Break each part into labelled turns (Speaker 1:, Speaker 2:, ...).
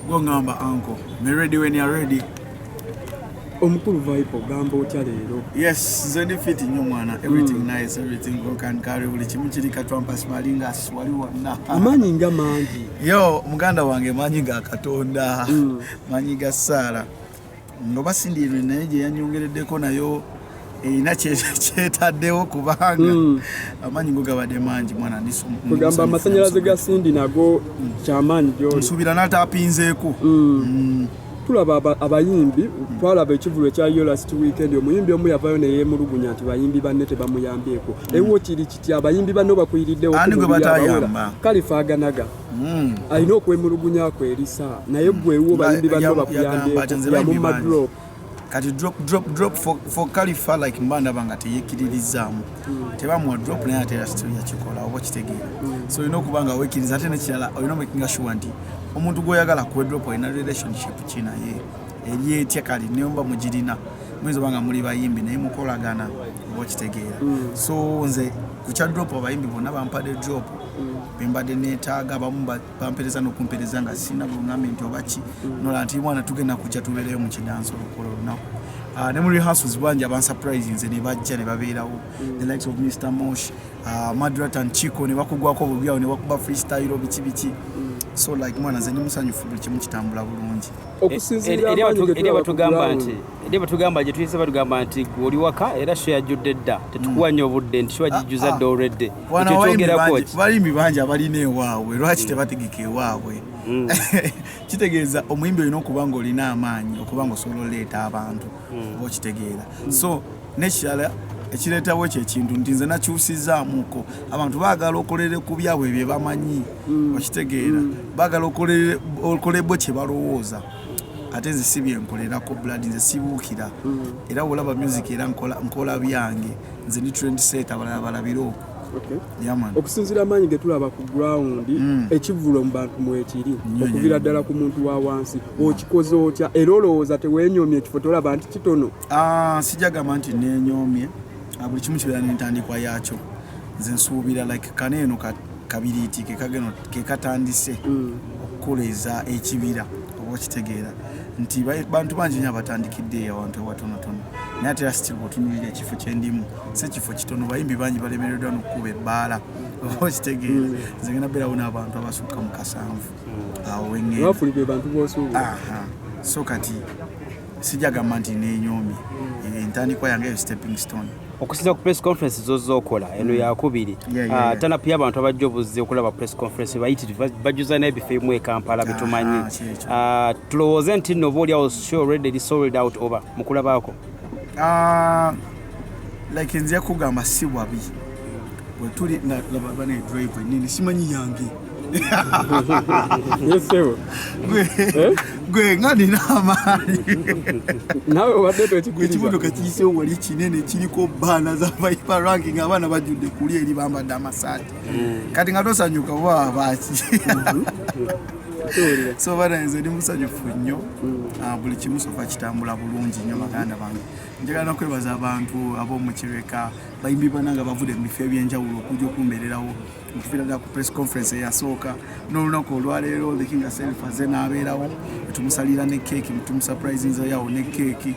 Speaker 1: Gongamba uncle, me ready when you're ready.
Speaker 2: Omukulu vibe gamba otya leero.
Speaker 1: Yes, zeni fit nnyo mwana. Everything nice, everything go can carry buli kimu kiri katwampa smalinga swali wonna.
Speaker 2: Amanyi nga mangi.
Speaker 1: Yo muganda wange manyi ga Katonda. Manyi ga Sara. Ngoba sindirwe naye gye yanyongereddeko nayo ina kyetaddewo kubanga amanyi go gabadde mangi mwana ndiso.
Speaker 2: Kugamba amasanyalaze ga Sindi nago kyamaanyi gy'oli.
Speaker 1: Nsuubira n'atapinzeeko.
Speaker 2: Tulaba abayimbi twalaba ekivulo ekya yo last weekend omuyimbi omu yavayo ne yeemulugunya nti bayimbi banne tebamuyambyeko. Ewo kiri kiti abayimbi banno bakuyiriddewo
Speaker 1: ani gwe batayamba
Speaker 2: Kalifaaganaga alina okwemulugunya kwe erisa naye gwewo bayimbi banno bakuyambyeko yamumma drop
Speaker 1: kati drop for Khalifa like mbanda banga teyekiririzaamu tebamuwa drop naye ate still yakikola oba kitegeera so olina okubanga weekiriza ate nekirala olina making sure nti omuntu gwoyagala ku drop olina relationship kinaye eri etya kali nyomba mugirina mwezo banga muli bayimbi naye mukolagana oba kitegeera so nze kucha drop abayimbi bonna bampadde drop bembadde neetaaga abamu bampereza n'okumpereza nga sina bulungamenti oba ki nola nti mwana tugenda kujja tubeereyo mu kidansi olukola olunaku ne muri hustles bwanji abansurprise nze ne bajja ne babeerawo the likes of Mr. Mosh Madrat and Chico ne bakugwako obubyawo ne bakuba freestyle biki so like mwana nze ndi musanyufu buli kimu kitambula bulungi
Speaker 2: okusinziira
Speaker 3: eri batugamba gye tuyise batugamba nti oli waka era sho yajjudde dda tetukuwanya obudde nti sho gijjuza dda already
Speaker 1: balimbi bangi abalina ewaabwe lwaki tebategeka ewaabwe kitegeeza omuyimbi olina okuba nga olina amaanyi okuba nga osobola oleeta abantu oba okitegeera so nekirala ekireetawo ekyo ekintu nti nze nakyusizaamuko abantu baagala okolere ku byabwe bye bamanyi okitegeera baagala okolebo kye balowooza ate nze si byenkolerako blood nze sibuukira era olaba music era nkola byange nze ndi trend set abalala balabira okwo
Speaker 2: okusinziira amaanyi ge tulaba ku ground ekivulo mu bantu mwekiri okuvira ddala ku muntu wa wansi okikoze otya era olowooza teweenyoomye ekifo tolaba nti kitono
Speaker 1: sijagamba nti neenyoomye buli kimu kibeera n'entandikwa yaakyo nze nsuubira like kaneeno kabiriiti ke katandise okukoleza ekibira oba okitegeera nti bantu bangi nnyo abatandikidde awantu awatonotono naye ate still bw'otunuulira ekifo kye ndimu si ekifo kitono bayimbi bangi balemereddwa n'okukuba ebbaala oba okitegeera nze ngenda beerawo n'abantu abasukka mu 7 awo wengenda so kati sijagamba nti neenyoomye entandikwa yange eyo stepping stone
Speaker 3: okusinza ku press conference zozookola eno yakubiri tanapiya abantu abajja obuzze okulaba press conference bayitirivu bajjuza n'ebifo ebimu e Kampala betumanyi tulowooze nti nno oba oliawo show already sold out oba mukulabaako
Speaker 1: like nzija kugamba si wabi bwe tuli laba ne drive nini simanyi yange gwe nga nina amaanyi
Speaker 2: nawe obadde tokigwiriza
Speaker 1: ekimotoka kiyiseewo wali kinene kiriko baana za Viper ranking abaana bajjudde kuli eri bambadde amasaati kati nga tosanyuka oba baaki so bana nze ndi musanyufu nnyo buli kimu sofa kitambula bulungi nnyo baganda bange njagala n'okwebaza abantu ab'omu Kireka bayimbi bananga bavude mu bifo ebyenjawulo okujja okumbeererawo okufiira ddala ku press conference eyasooka n'olunaku olwaleero the king herself aze n'abeerawo tumusalira ne keeki tumusurprisinza yawo ne keeki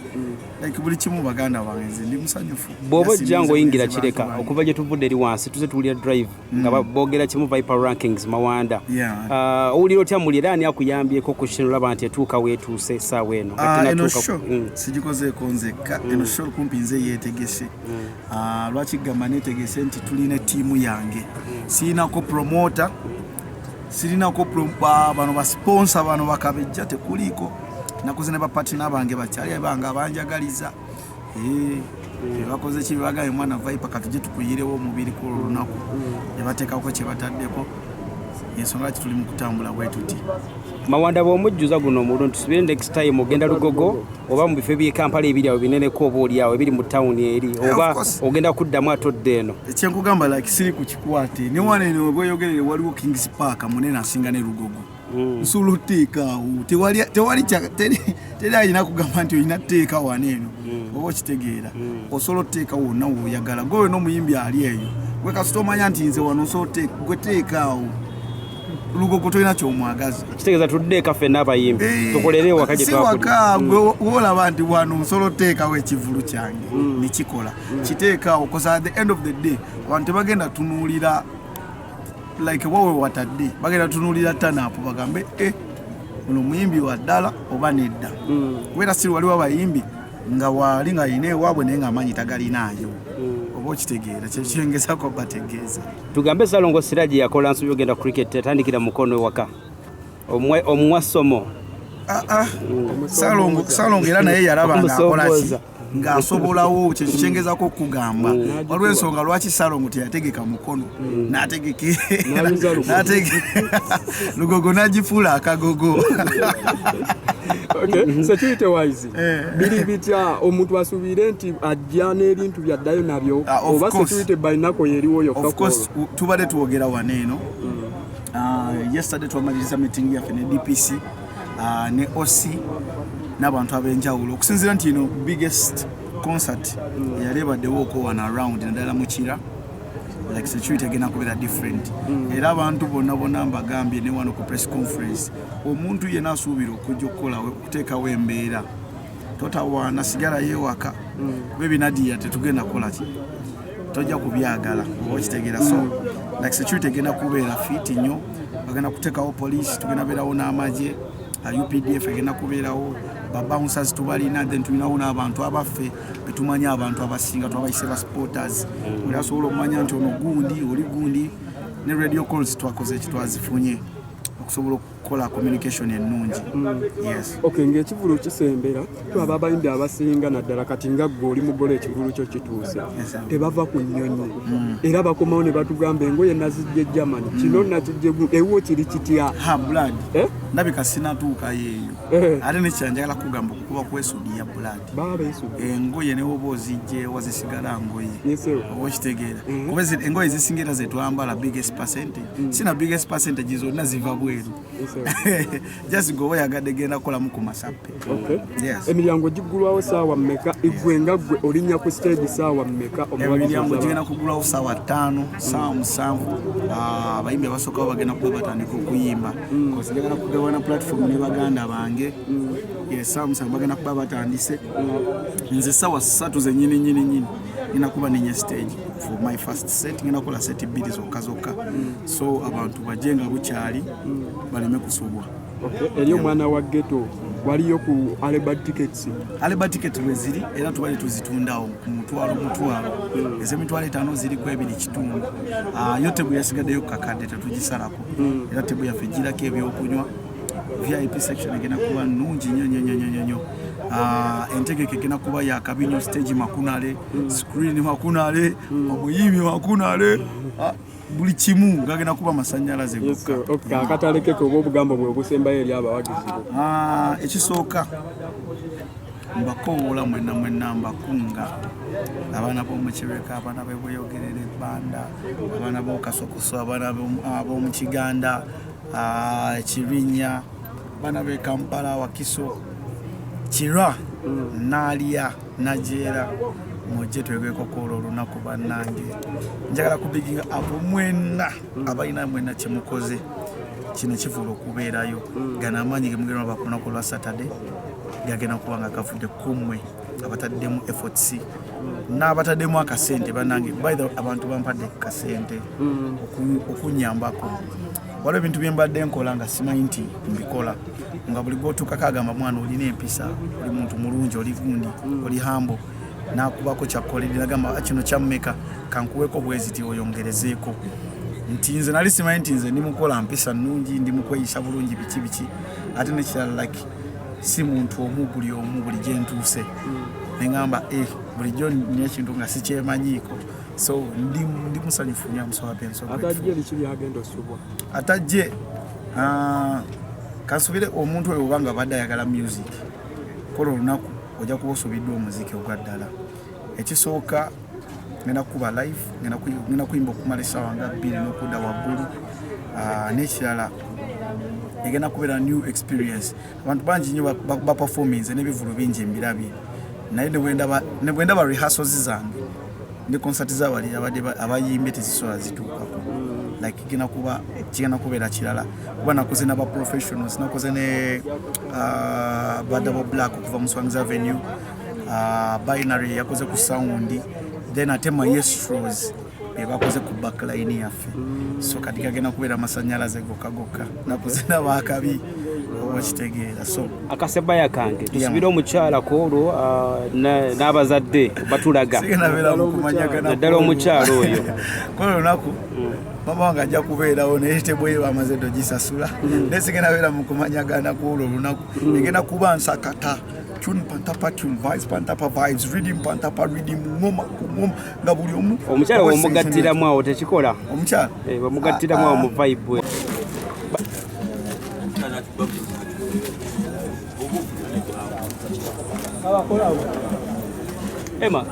Speaker 1: like buli kimu baganda bange nze ndi musanyufu
Speaker 3: bw'oba ojjanga oyingira Kireka okuva gye tuvudde eri wansi tuze tuwulira drive nga boogera kimu Viper rankings Mawanda owulira otya muli era ani akuyambyeko ku kino olaba nti etuuka weetuuse essaawa eno
Speaker 1: eno show sigikozeeko nzekka eno show kumpi nze yeetegese lwaki gamba neetegese nti tulina ttiimu yange siinako promoter sirinako bano basponsa bano bakabejja tekuliko nakuze ne bapatina bange bakyali bange abanjagaliza bakoze kibi bagaye mwana Viper katuje tukuyirewo omubiri ku lunaku yabateekako kye bataddeko ensonga tuli mu kutambula bwetuti
Speaker 3: Mawanda bw'omujjuza guno omulungi tusubire next time ogenda Lugogo oba mu bifo by'e Kampala ebiri awo bineneko oba oli awo ebiri mu town eri oba ogenda kuddamu atodde eno
Speaker 1: ekyenkugamba like siri ku kikwate ne wana eno bweyogerere waliwo Kings Park munene asinga ne Lugogo nsulu teekaawo teri alina kugamba nti olina teeka wana eno oba okitegeera osobola oteeka wonna woyagala gwe n'omuyimbi ali eyo gwe kasita omanya nti nze wano gwe teekaawo Lugogo tolina kyomwagaza
Speaker 3: kitegeeza tudde kaffe n'abayimbi tukolere waka gye
Speaker 1: twakula olaba nti wano nsolo teekawo ekivulu kyange nekikola kiteekaawo because at the end of the day abantu tebagenda tunuulira like wawe watadde bagenda tunuulira tanapo bagambe ono muyimbi wa ddala oba nedda kubeera siri waliwo abayimbi nga waali nga yina ewaabwe naye nga amaanyi tagalinaayo oba okitegeera kyekyengezako bategeeza
Speaker 3: tugambe Salongo Siraji yakola nsobi ogenda cricket atandikira mukono ewaka omuwasomo
Speaker 1: Salongo era naye yalaba ng'akolaki ng'asobolawo kyekyengezako okugamba waliwo ensonga lwaki Salongo teyategeka mukono n'ategeke Lugogo n'agifuula akagogo.
Speaker 2: Okay, security wise biri bitya omuntu asuubire nti ajja n'ebintu byaddayo nabyo oba security bainako yeriwo yokka?
Speaker 1: Of course tubadde tuwogera waneeno yesterday twamaliriza meeting yaffe ne DPC ne OC n'abantu ab'enjawulo okusinziira nti ino biggest concert yalebaddewo okwana around naddala mukira like security agenda kubeera different era abantu bonna mbagambye ne wano ku press conference omuntu yenna asuubira okujja okukola okuteekawo embeera totawaana sigala yeewaka kube binadiya tetugenda kukola ki tojja kubyagala oba okitegeera so like security egenda kubeera fit nnyo bagenda kuteekawo police tugenda beerawo n'amagye UPDF egenda kubeerawo babouncers tubalina then tulinawo n'abantu abaffe betumanya abantu abasinga twabayise ba supporters oli asobola okumanya nti ono gundi ne radio calls twakoze ekitwazifunye okusobola okukola communication ennungi. Yes.
Speaker 2: Okay, ng'ekivulu kisembera twaba abayimbi abasinga naddala kati nga ggwe oli mugole ekivulu kyo kituuse tebava ku nnyonyi era bakomawo ne batugamba engoye nazijja Germany kino nakijje ewo kiri kitya
Speaker 1: blood ndabika sinatuuka yeeyo ate nekyanjagala kugamba okukuba kwesuudiya blood
Speaker 2: baba esudi
Speaker 1: engoye ne woba ozijje wazisigala ngoye oba okitegeera kuba engoye zisingira zetwambala biggest percentage sina biggest percentage zonna ziva bweru just go yagadde genda kolamu ku masappe.
Speaker 2: Okay.
Speaker 1: Yes.
Speaker 2: Emiryango giggulwawo saawa mmeka igwe nga gwe olinnya ku stage saawa mmeka?
Speaker 1: Emiryango gigenda kuggulwawo saawa 5 saawa 7 abayimbi abasookawo bagenda kuba batandika okuyimba njagala kugawana platform ne baganda bange saawa 7 bagenda kuba batandise nze saawa 3 zennyini ngenda kuba nenye stage for my first set ngenda kukola set 2 zokka so abantu bajenga bukyali baleme kusubwa.
Speaker 2: Okay. Eriyo mwana wa ghetto waliyo ku Albert tickets
Speaker 1: weziri era tubali tuzitundawo ku mutwalo ezemitwalo 5 ziri ku 2.5 yote bwe yasigaddeyo kakadde tetugisalako era tebu yaffe girako ebyokunywa VIP section egenda kuba nnungi nnyo entegeke egenda kuba yakabinyo stage makunale screen makunale omuyimbi makunale buli kimu ngagenda kuba masanyalaze gokka.
Speaker 2: Okay, akatalekeko oba obugambo bwe obusembayo eri abawagizi
Speaker 1: ekisooka mbakowoola mwenna mbakunga abaana b'omukibeka abaana b'ebweyogerera ebbanda abaana b'okasokoso abaana ab'omukiganda Kirinnya abaana b'e Kampala Wakiso Kirwa Naalya Najeera mujje twegeko kola olunaku bannange njagala kubiginga abo mwenna abalina mwenna kyemukoze kino kifuula okubeerayo gana amaanyi ge mugenda bakunaku lwa Saturday gagenda kuba nga gavudde kummwe abataddemu efforts n'abataddemu akasente bannange by the abantu bampadde kasente okunyambako waliwo ebintu bye mbadde nkola nga simanyi nti mbikola nga buli gwotuukako agamba mwana olina empisa oli muntu mulungi oli gundi oli hambo nakubako kyakolera nagamba kino kyammeka kankuweko bweziti oyongerezeeko nti nze nali simanyi nti nze ndi mukola mpisa nnungi ndi mukweyisa bulungi biki ate nekirala like si muntu omu buli gye ntuuse neŋŋamba bulijjo nina ekintu nga sikyemanyiiko so ndi musanyufu nnyo amusowape atajje kansubire omuntu oyo obanga abadde ayagala music kola olunaku ojja kuba osubiddwa omuziki ogwa ddala. Ekisooka ngenda kuba live ngenda kuyimba okumala essaawa nga 2 n'okudda waggulu n'ekirala egenda kubeera new experience abantu bangi nnyo baperformance n'ebivulu bingi mbirabye naye ne bwe ndaba rehearsals zange ne concert z'abali abayimbe tezisobola zituukako like kigenda kubeera kirala kuba nakoze n'aba professionals nakoze ne Badabo Black okuva mu Swangz Avenue, Binary yakoze ku sound, then ate Maestros bakoze ku backline yaffe, so kati kagenda kubeera amasanyalaze gokka nakoze n'abakabi okitegeera. So
Speaker 3: akasebaya kange tusubire omukyala kwolwo n'abazadde batulaga naddala omukyala oyo kwolwo lunaku mama wange ajja kubeerawo naye tebwe bamaze dogisasula naye sigenda beera mu kumanyagana kwolwo lunaku egenda kuba nsakata tune pantapa tune vibes pantapa vibes reading pantapa reading ngoma nga buli omu omukyala womugattiramu awo tekikola
Speaker 1: omukyala
Speaker 3: bamugattiramu awo mu vibe Emma,